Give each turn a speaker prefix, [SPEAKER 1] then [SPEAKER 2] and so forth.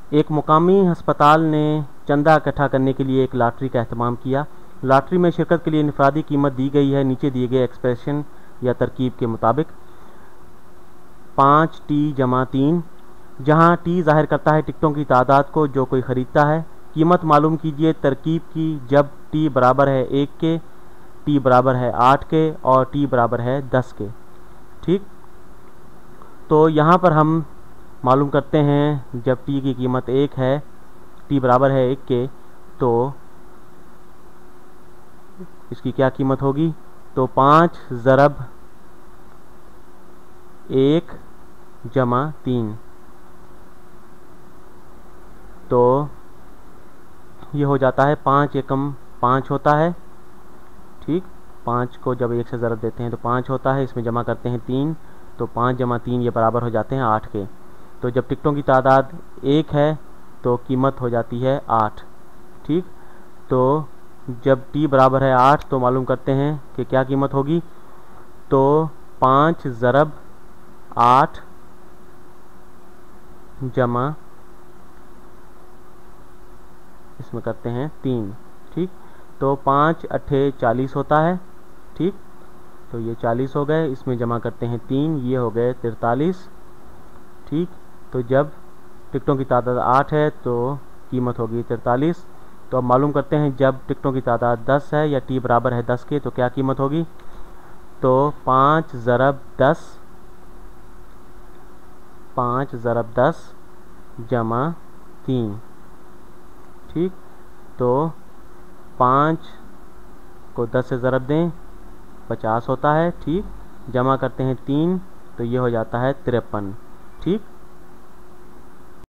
[SPEAKER 1] एक मुकामी अस्पताल ने चंदा इकट्ठा करने के लिए एक लॉटरी का एहतमाम किया। लॉटरी में शिरकत के लिए इनफरादी कीमत दी गई है नीचे दिए गए एक्सप्रेशन या तरकीब के मुताबिक। 5T = 3, जहां T जाहिर करता है टिकटों की तादाद को जो कोई ख़रीदता है। कीमत मालूम कीजिए तरकीब की जब T बराबर है 1 के, T बराबर है 8 के और T बराबर है 10 के। ठीक, तो यहाँ पर हम मालूम करते हैं जब T की कीमत 1 है, T बराबर है 1 के, तो इसकी क्या कीमत होगी। तो 5 ज़रब 1 जमा 3, तो ये हो जाता है 5 एकम 5 होता है। ठीक, 5 को जब 1 से ज़रब देते हैं तो 5 होता है, इसमें जमा करते हैं 3, तो 5 जमा 3 ये बराबर हो जाते हैं 8 के। तो जब टिकटों की तादाद 1 है तो कीमत हो जाती है 8। ठीक, तो जब T बराबर है 8 तो मालूम करते हैं कि क्या कीमत होगी। तो 5 ज़रब 8 जमा इसमें करते हैं 3। ठीक, तो 5 अट्ठे 40 होता है। ठीक, तो ये 40 हो गए, इसमें जमा करते हैं 3, ये हो गए 43। ठीक, तो जब टिकटों की तादाद 8 है तो कीमत होगी 43। तो अब मालूम करते हैं जब टिकटों की तादाद 10 है या T बराबर है 10 के तो क्या कीमत होगी। तो 5 ज़रब 10 जमा 3। ठीक, तो 5 को 10 से ज़रब दें 50 होता है। ठीक, जमा करते हैं 3, तो ये हो जाता है 53। ठीक।